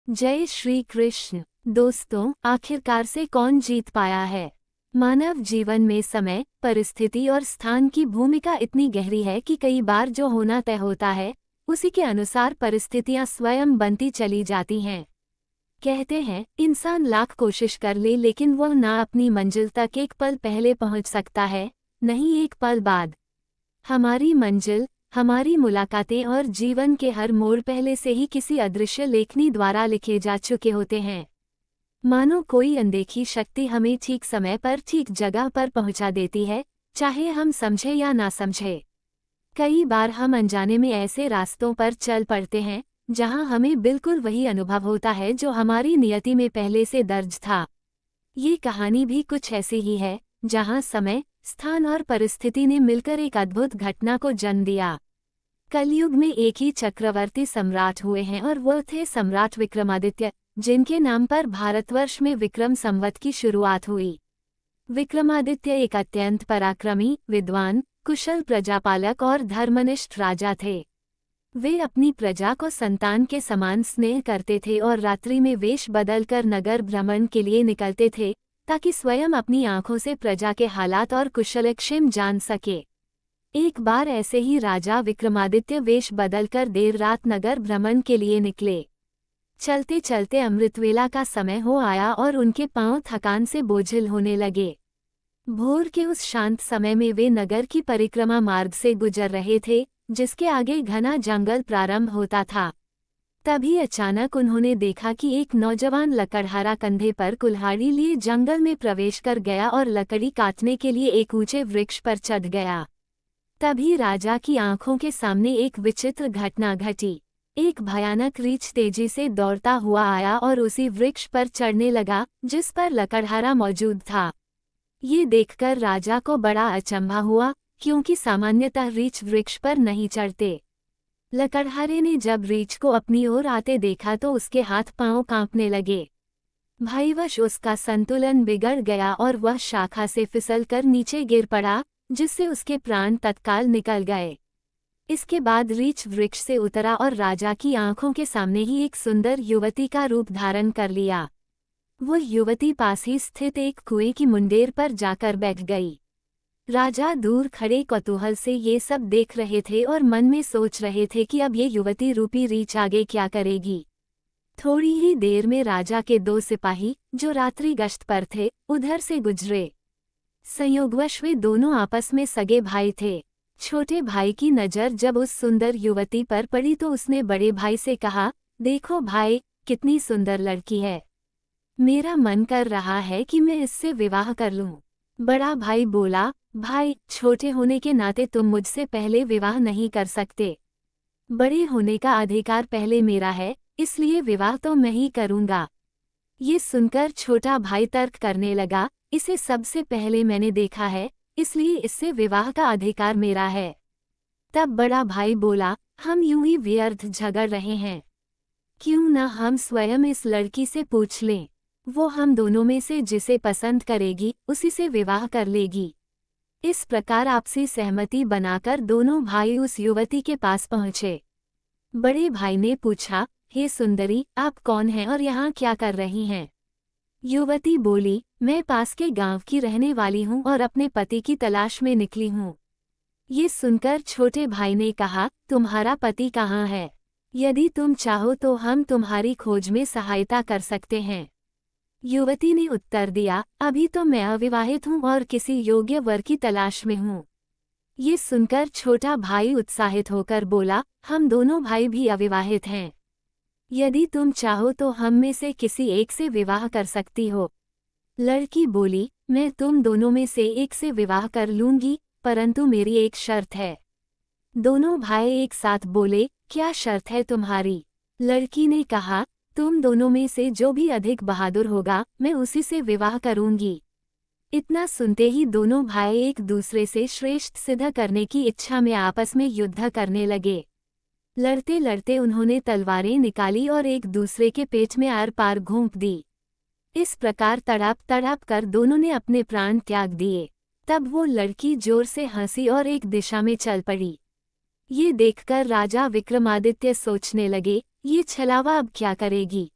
जय श्री कृष्ण। दोस्तों, आखिरकार से कौन जीत पाया है? मानव जीवन में समय, परिस्थिति और स्थान की भूमिका इतनी गहरी है कि कई बार जो होना तय होता है, उसी के अनुसार परिस्थितियां स्वयं बनती चली जाती हैं। कहते हैं, इंसान लाख कोशिश कर ले लेकिन वह ना अपनी मंजिल तक एक पल पहले पहुंच सकता है, नहीं एक पल बाद। हमारी मंजिल, हमारी मुलाकातें और जीवन के हर मोड़ पहले से ही किसी अदृश्य लेखनी द्वारा लिखे जा चुके होते हैं। मानो कोई अनदेखी शक्ति हमें ठीक समय पर ठीक जगह पर पहुंचा देती है, चाहे हम समझे या ना समझे। कई बार हम अनजाने में ऐसे रास्तों पर चल पड़ते हैं, जहां हमें बिल्कुल वही अनुभव होता है जो हमारी नियति में पहले से दर्ज था। ये कहानी भी कुछ ऐसी ही है, जहां समय, स्थान और परिस्थिति ने मिलकर एक अद्भुत घटना को जन्म दिया। कलयुग में एक ही चक्रवर्ती सम्राट हुए हैं और वह थे सम्राट विक्रमादित्य, जिनके नाम पर भारतवर्ष में विक्रम संवत की शुरुआत हुई। विक्रमादित्य एक अत्यंत पराक्रमी, विद्वान, कुशल प्रजापालक और धर्मनिष्ठ राजा थे। वे अपनी प्रजा को संतान के समान स्नेह करते थे और रात्रि में वेश बदलकर नगर भ्रमण के लिए निकलते थे, ताकि स्वयं अपनी आंखों से प्रजा के हालात और कुशलक्षेम जान सके। एक बार ऐसे ही राजा विक्रमादित्य वेश बदलकर देर रात नगर भ्रमण के लिए निकले। चलते चलते अमृतवेला का समय हो आया और उनके पांव थकान से बोझिल होने लगे। भोर के उस शांत समय में वे नगर की परिक्रमा मार्ग से गुजर रहे थे, जिसके आगे घना जंगल प्रारंभ होता था। तभी अचानक उन्होंने देखा कि एक नौजवान लकड़हारा कंधे पर कुल्हाड़ी लिए जंगल में प्रवेश कर गया और लकड़ी काटने के लिए एक ऊंचे वृक्ष पर चढ़ गया। तभी राजा की आंखों के सामने एक विचित्र घटना घटी। एक भयानक रीछ तेजी से दौड़ता हुआ आया और उसी वृक्ष पर चढ़ने लगा, जिस पर लकड़हारा मौजूद था। ये देखकर राजा को बड़ा अचंभा हुआ, क्योंकि सामान्यतः रीछ वृक्ष पर नहीं चढ़ते। लकड़हारे ने जब रीछ को अपनी ओर आते देखा तो उसके हाथ पांव कांपने लगे। भयवश उसका संतुलन बिगड़ गया और वह शाखा से फिसलकर नीचे गिर पड़ा, जिससे उसके प्राण तत्काल निकल गए। इसके बाद रीछ वृक्ष से उतरा और राजा की आंखों के सामने ही एक सुंदर युवती का रूप धारण कर लिया। वह युवती पास ही स्थित एक कुएं की मुंडेर पर जाकर बैठ गई। राजा दूर खड़े कौतूहल से ये सब देख रहे थे और मन में सोच रहे थे कि अब ये युवती रूपी रीछ आगे क्या करेगी। थोड़ी ही देर में राजा के दो सिपाही, जो रात्रि गश्त पर थे, उधर से गुजरे। संयोगवश वे दोनों आपस में सगे भाई थे। छोटे भाई की नज़र जब उस सुंदर युवती पर पड़ी तो उसने बड़े भाई से कहा, देखो भाई, कितनी सुंदर लड़की है। मेरा मन कर रहा है कि मैं इससे विवाह कर लूं। बड़ा भाई बोला, भाई, छोटे होने के नाते तुम मुझसे पहले विवाह नहीं कर सकते। बड़े होने का अधिकार पहले मेरा है, इसलिए विवाह तो मैं ही करूंगा। ये सुनकर छोटा भाई तर्क करने लगा, इसे सबसे पहले मैंने देखा है, इसलिए इससे विवाह का अधिकार मेरा है। तब बड़ा भाई बोला, हम यूं ही व्यर्थ झगड़ रहे हैं। क्यों न हम स्वयं इस लड़की से पूछ लें। वो हम दोनों में से जिसे पसंद करेगी, उसी से विवाह कर लेगी। इस प्रकार आपसी सहमति बनाकर दोनों भाई उस युवती के पास पहुंचे। बड़े भाई ने पूछा, हे सुंदरी, आप कौन हैं और यहाँ क्या कर रही हैं? युवती बोली, मैं पास के गांव की रहने वाली हूँ और अपने पति की तलाश में निकली हूँ। ये सुनकर छोटे भाई ने कहा, तुम्हारा पति कहाँ है? यदि तुम चाहो तो हम तुम्हारी खोज में सहायता कर सकते हैं। युवती ने उत्तर दिया, अभी तो मैं अविवाहित हूँ और किसी योग्य वर की तलाश में हूँ। ये सुनकर छोटा भाई उत्साहित होकर बोला, हम दोनों भाई भी अविवाहित हैं। यदि तुम चाहो तो हम में से किसी एक से विवाह कर सकती हो। लड़की बोली, मैं तुम दोनों में से एक से विवाह कर लूंगी, परंतु मेरी एक शर्त है। दोनों भाई एक साथ बोले, क्या शर्त है तुम्हारी? लड़की ने कहा, तुम दोनों में से जो भी अधिक बहादुर होगा, मैं उसी से विवाह करूंगी। इतना सुनते ही दोनों भाई एक दूसरे से श्रेष्ठ सिद्ध करने की इच्छा में आपस में युद्ध करने लगे। लड़ते लड़ते उन्होंने तलवारें निकाली और एक दूसरे के पेट में आर पार घोंप दी। इस प्रकार तड़प तड़प कर दोनों ने अपने प्राण त्याग दिए। तब वो लड़की जोर से हंसी और एक दिशा में चल पड़ी। ये देखकर राजा विक्रमादित्य सोचने लगे, ये छलावा अब क्या करेगी।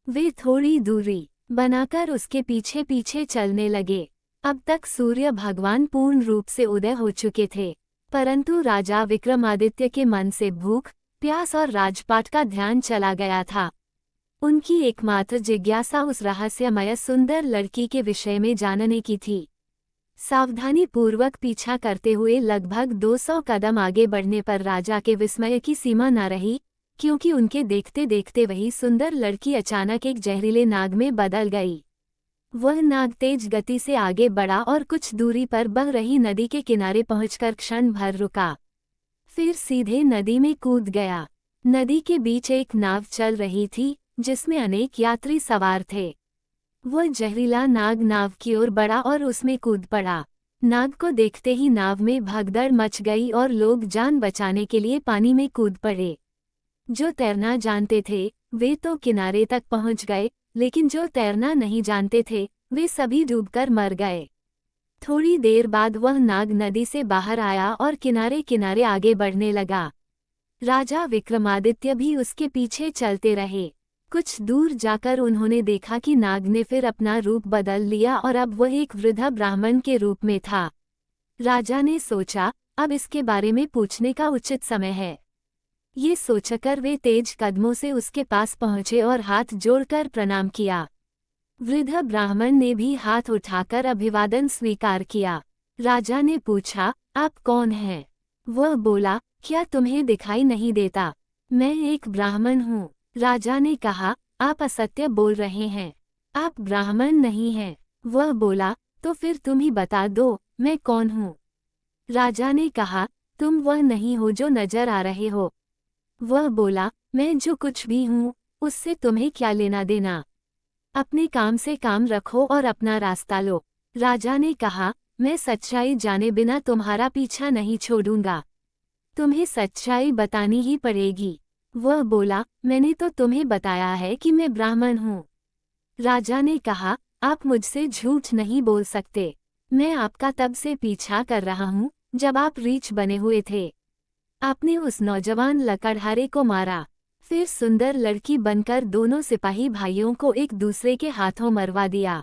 वे थोड़ी दूरी बनाकर उसके पीछे पीछे चलने लगे। अब तक सूर्य भगवान पूर्ण रूप से उदय हो चुके थे, परंतु राजा विक्रमादित्य के मन से भूख, प्यास और राजपाट का ध्यान चला गया था। उनकी एकमात्र जिज्ञासा उस रहस्यमय सुंदर लड़की के विषय में जानने की थी। सावधानी पूर्वक पीछा करते हुए लगभग 200 कदम आगे बढ़ने पर राजा के विस्मय की सीमा न रही, क्योंकि उनके देखते देखते वही सुंदर लड़की अचानक एक जहरीले नाग में बदल गई। वह नाग तेज गति से आगे बढ़ा और कुछ दूरी पर बह रही नदी के किनारे पहुंचकर क्षण भर रुका, फिर सीधे नदी में कूद गया। नदी के बीच एक नाव चल रही थी, जिसमें अनेक यात्री सवार थे। वह जहरीला नाग नाव की ओर बढ़ा और उसमें कूद पड़ा। नाग को देखते ही नाव में भगदड़ मच गई और लोग जान बचाने के लिए पानी में कूद पड़े। जो तैरना जानते थे वे तो किनारे तक पहुंच गए, लेकिन जो तैरना नहीं जानते थे वे सभी डूबकर मर गए। थोड़ी देर बाद वह नाग नदी से बाहर आया और किनारे किनारे आगे बढ़ने लगा। राजा विक्रमादित्य भी उसके पीछे चलते रहे। कुछ दूर जाकर उन्होंने देखा कि नाग ने फिर अपना रूप बदल लिया और अब वह एक वृद्ध ब्राह्मण के रूप में था। राजा ने सोचा, अब इसके बारे में पूछने का उचित समय है। ये सोचकर वे तेज कदमों से उसके पास पहुंचे और हाथ जोड़कर प्रणाम किया। वृद्ध ब्राह्मण ने भी हाथ उठाकर अभिवादन स्वीकार किया। राजा ने पूछा, आप कौन हैं? वह बोला, क्या तुम्हें दिखाई नहीं देता? मैं एक ब्राह्मण हूँ। राजा ने कहा, आप असत्य बोल रहे हैं, आप ब्राह्मण नहीं हैं। वह बोला, तो फिर तुम ही बता दो, मैं कौन हूँ? राजा ने कहा, तुम वह नहीं हो जो नजर आ रहे हो। वह बोला, मैं जो कुछ भी हूँ उससे तुम्हें क्या लेना देना? अपने काम से काम रखो और अपना रास्ता लो। राजा ने कहा, मैं सच्चाई जाने बिना तुम्हारा पीछा नहीं छोड़ूंगा। तुम्हें सच्चाई बतानी ही पड़ेगी। वह बोला, मैंने तो तुम्हें बताया है कि मैं ब्राह्मण हूँ। राजा ने कहा, आप मुझसे झूठ नहीं बोल सकते। मैं आपका तब से पीछा कर रहा हूँ जब आप रीछ बने हुए थे। आपने उस नौजवान लकड़हारे को मारा, फिर सुंदर लड़की बनकर दोनों सिपाही भाइयों को एक दूसरे के हाथों मरवा दिया।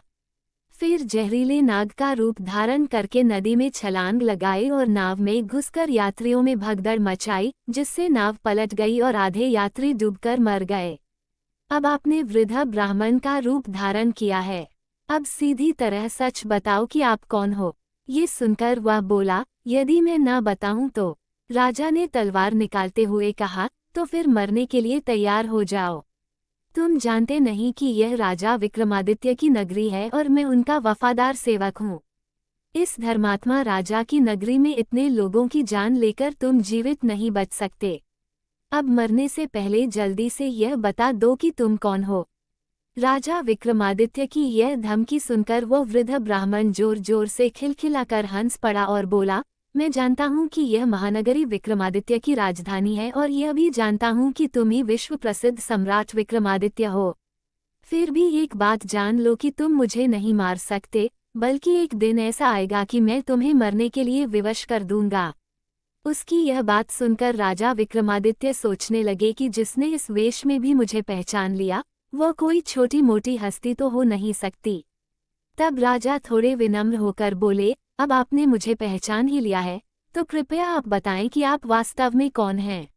फिर जहरीले नाग का रूप धारण करके नदी में छलांग लगाई और नाव में घुसकर यात्रियों में भगदड़ मचाई, जिससे नाव पलट गई और आधे यात्री डूबकर मर गए। अब आपने वृद्ध ब्राह्मण का रूप धारण किया है। अब सीधी तरह सच बताओ कि आप कौन हो? ये सुनकर वह बोला, यदि मैं न बताऊं तो? राजा ने तलवार निकालते हुए कहा, तो फिर मरने के लिए तैयार हो जाओ। तुम जानते नहीं कि यह राजा विक्रमादित्य की नगरी है और मैं उनका वफादार सेवक हूँ। इस धर्मात्मा राजा की नगरी में इतने लोगों की जान लेकर तुम जीवित नहीं बच सकते। अब मरने से पहले जल्दी से यह बता दो कि तुम कौन हो। राजा विक्रमादित्य की यह धमकी सुनकर वो वृद्ध ब्राह्मण जोर जोर से खिलखिलाकर हंस पड़ा और बोला, मैं जानता हूँ कि यह महानगरी विक्रमादित्य की राजधानी है और यह भी जानता हूँ कि तुम ही विश्व प्रसिद्ध सम्राट विक्रमादित्य हो। फिर भी एक बात जान लो कि तुम मुझे नहीं मार सकते, बल्कि एक दिन ऐसा आएगा कि मैं तुम्हें मरने के लिए विवश कर दूंगा। उसकी यह बात सुनकर राजा विक्रमादित्य सोचने लगे कि जिसने इस वेश में भी मुझे पहचान लिया वह कोई छोटी मोटी हस्ती तो हो नहीं सकती। तब राजा थोड़े विनम्र होकर बोले, अब आपने मुझे पहचान ही लिया है तो कृपया आप बताएं कि आप वास्तव में कौन हैं।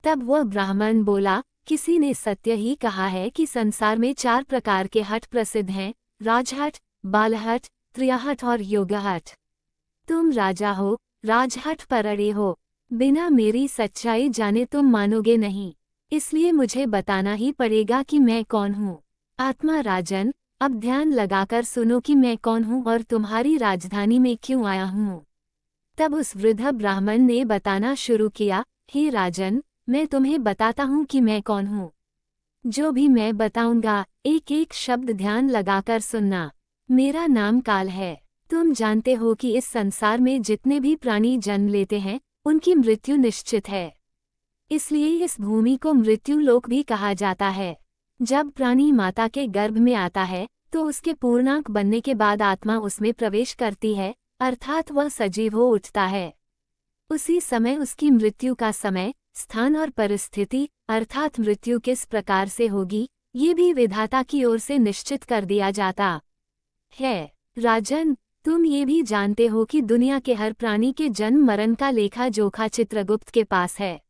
तब वह ब्राह्मण बोला, किसी ने सत्य ही कहा है कि संसार में 4 प्रकार के हठ प्रसिद्ध हैं, राजहठ, बालहठ, त्रियाहठ और योगहठ। तुम राजा हो, राजहठ पर अड़े हो। बिना मेरी सच्चाई जाने तुम मानोगे नहीं, इसलिए मुझे बताना ही पड़ेगा कि मैं कौन हूँ। आत्मा राजन, अब ध्यान लगाकर सुनो कि मैं कौन हूँ और तुम्हारी राजधानी में क्यों आया हूँ। तब उस वृद्ध ब्राह्मण ने बताना शुरू किया, हे राजन, मैं तुम्हें बताता हूँ कि मैं कौन हूँ। जो भी मैं बताऊंगा एक एक शब्द ध्यान लगाकर सुनना। मेरा नाम काल है। तुम जानते हो कि इस संसार में जितने भी प्राणी जन्म लेते हैं उनकी मृत्यु निश्चित है, इसलिए इस भूमि को मृत्यु लोक भी कहा जाता है। जब प्राणी माता के गर्भ में आता है तो उसके पूर्णांक बनने के बाद आत्मा उसमें प्रवेश करती है, अर्थात वह सजीव हो उठता है। उसी समय उसकी मृत्यु का समय, स्थान और परिस्थिति अर्थात मृत्यु किस प्रकार से होगी ये भी विधाता की ओर से निश्चित कर दिया जाता है। राजन, तुम ये भी जानते हो कि दुनिया के हर प्राणी के जन्म मरण का लेखा जोखा चित्रगुप्त के पास है।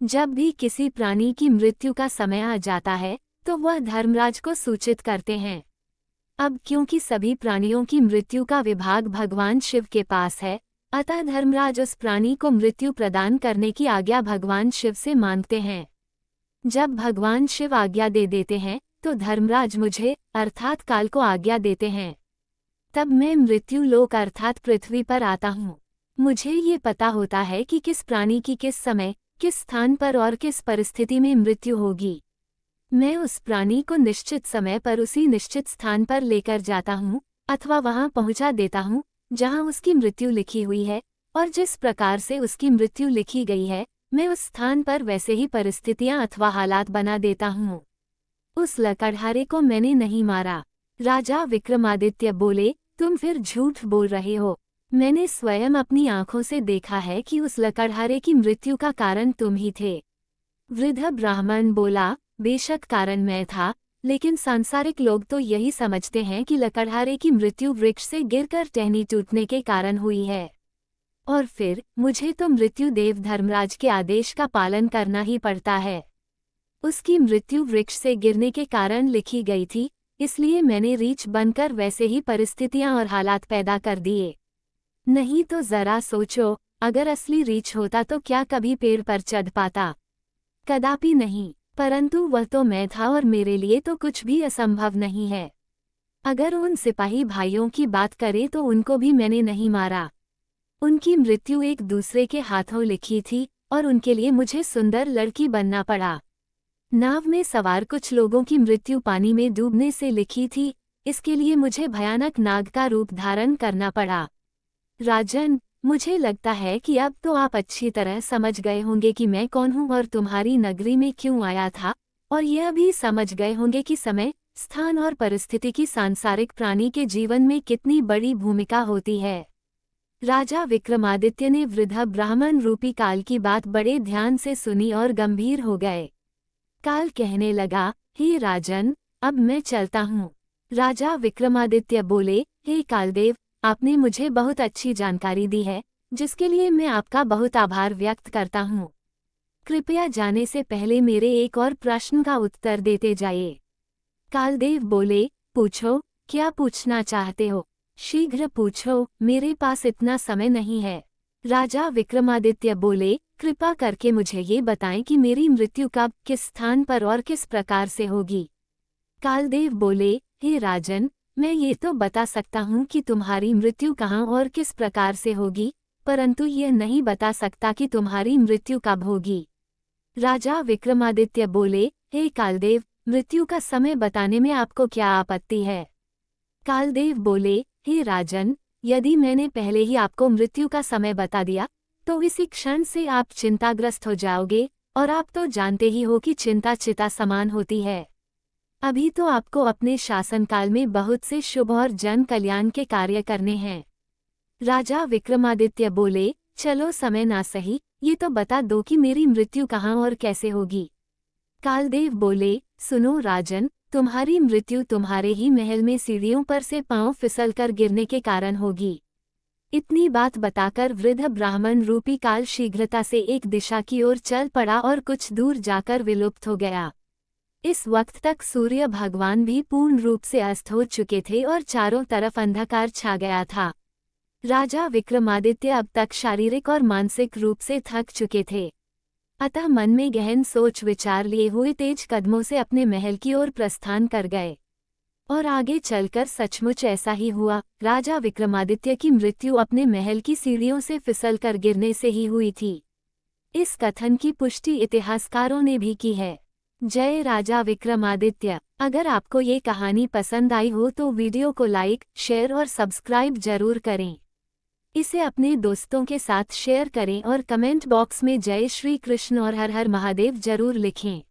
जब भी किसी प्राणी की मृत्यु का समय आ जाता है तो वह धर्मराज को सूचित करते हैं। अब क्योंकि सभी प्राणियों की मृत्यु का विभाग भगवान शिव के पास है, अतः धर्मराज उस प्राणी को मृत्यु प्रदान करने की आज्ञा भगवान शिव से मांगते हैं। जब भगवान शिव आज्ञा दे देते हैं तो धर्मराज मुझे अर्थात काल को आज्ञा देते हैं। तब मैं मृत्यु लोक अर्थात पृथ्वी पर आता हूँ। मुझे ये पता होता है कि किस प्राणी की किस समय, किस स्थान पर और किस परिस्थिति में मृत्यु होगी। मैं उस प्राणी को निश्चित समय पर उसी निश्चित स्थान पर लेकर जाता हूँ अथवा वहां पहुंचा देता हूँ जहां उसकी मृत्यु लिखी हुई है, और जिस प्रकार से उसकी मृत्यु लिखी गई है मैं उस स्थान पर वैसे ही परिस्थितियां अथवा हालात बना देता हूँ। उस लकड़हारे को मैंने नहीं मारा। राजा विक्रमादित्य बोले, तुम फिर झूठ बोल रहे हो। मैंने स्वयं अपनी आंखों से देखा है कि उस लकड़हारे की मृत्यु का कारण तुम ही थे। वृद्ध ब्राह्मण बोला, बेशक कारण मैं था, लेकिन सांसारिक लोग तो यही समझते हैं कि लकड़हारे की मृत्यु वृक्ष से गिरकर टहनी टूटने के कारण हुई है, और फिर मुझे तो मृत्युदेव धर्मराज के आदेश का पालन करना ही पड़ता है। उसकी मृत्यु वृक्ष से गिरने के कारण लिखी गई थी, इसलिए मैंने रीछ बनकर वैसे ही परिस्थितियां और हालात पैदा कर दिए। नहीं तो जरा सोचो, अगर असली रीछ होता तो क्या कभी पेड़ पर चढ़ पाता? कदापि नहीं। परंतु वह तो मैं था और मेरे लिए तो कुछ भी असंभव नहीं है। अगर उन सिपाही भाइयों की बात करें तो उनको भी मैंने नहीं मारा। उनकी मृत्यु एक दूसरे के हाथों लिखी थी और उनके लिए मुझे सुंदर लड़की बनना पड़ा। नाव में सवार कुछ लोगों की मृत्यु पानी में डूबने से लिखी थी, इसके लिए मुझे भयानक नाग का रूप धारण करना पड़ा। राजन, मुझे लगता है कि अब तो आप अच्छी तरह समझ गए होंगे कि मैं कौन हूँ और तुम्हारी नगरी में क्यों आया था, और यह भी समझ गए होंगे कि समय, स्थान और परिस्थिति की सांसारिक प्राणी के जीवन में कितनी बड़ी भूमिका होती है। राजा विक्रमादित्य ने वृद्ध ब्राह्मण रूपी काल की बात बड़े ध्यान से सुनी और गंभीर हो गए। काल कहने लगा, हे राजन, अब मैं चलता हूँ। राजा विक्रमादित्य बोले, हे कालदेव, आपने मुझे बहुत अच्छी जानकारी दी है, जिसके लिए मैं आपका बहुत आभार व्यक्त करता हूँ। कृपया जाने से पहले मेरे एक और प्रश्न का उत्तर देते जाइए। कालदेव बोले, पूछो, क्या पूछना चाहते हो? शीघ्र पूछो, मेरे पास इतना समय नहीं है। राजा विक्रमादित्य बोले, कृपा करके मुझे ये बताएं कि मेरी मृत्यु कब, किस स्थान पर और किस प्रकार से होगी। कालदेव बोले, हे राजन, मैं ये तो बता सकता हूँ कि तुम्हारी मृत्यु कहाँ और किस प्रकार से होगी, परंतु यह नहीं बता सकता कि तुम्हारी मृत्यु कब होगी। राजा विक्रमादित्य बोले, हे कालदेव, मृत्यु का समय बताने में आपको क्या आपत्ति है? कालदेव बोले, हे राजन, यदि मैंने पहले ही आपको मृत्यु का समय बता दिया तो इसी क्षण से आप चिंताग्रस्त हो जाओगे, और आप तो जानते ही हो कि चिंता चिता समान होती है। अभी तो आपको अपने शासनकाल में बहुत से शुभ और जन कल्याण के कार्य करने हैं। राजा विक्रमादित्य बोले, चलो समय ना सही, ये तो बता दो कि मेरी मृत्यु कहाँ और कैसे होगी। कालदेव बोले, सुनो राजन, तुम्हारी मृत्यु तुम्हारे ही महल में सीढ़ियों पर से पांव फिसलकर गिरने के कारण होगी। इतनी बात बताकर वृद्ध ब्राह्मण रूपी काल शीघ्रता से एक दिशा की ओर चल पड़ा और कुछ दूर जाकर विलुप्त हो गया। इस वक्त तक सूर्य भगवान भी पूर्ण रूप से अस्त हो चुके थे और चारों तरफ अंधकार छा गया था। राजा विक्रमादित्य अब तक शारीरिक और मानसिक रूप से थक चुके थे, अतः मन में गहन सोच विचार लिए हुए तेज कदमों से अपने महल की ओर प्रस्थान कर गए। और आगे चलकर सचमुच ऐसा ही हुआ। राजा विक्रमादित्य की मृत्यु अपने महल की सीढ़ियों से फिसलकर गिरने से ही हुई थी। इस कथन की पुष्टि इतिहासकारों ने भी की है। जय राजा विक्रमादित्य। अगर आपको ये कहानी पसंद आई हो तो वीडियो को लाइक, शेयर और सब्सक्राइब जरूर करें। इसे अपने दोस्तों के साथ शेयर करें और कमेंट बॉक्स में जय श्री कृष्ण और हर हर महादेव जरूर लिखें।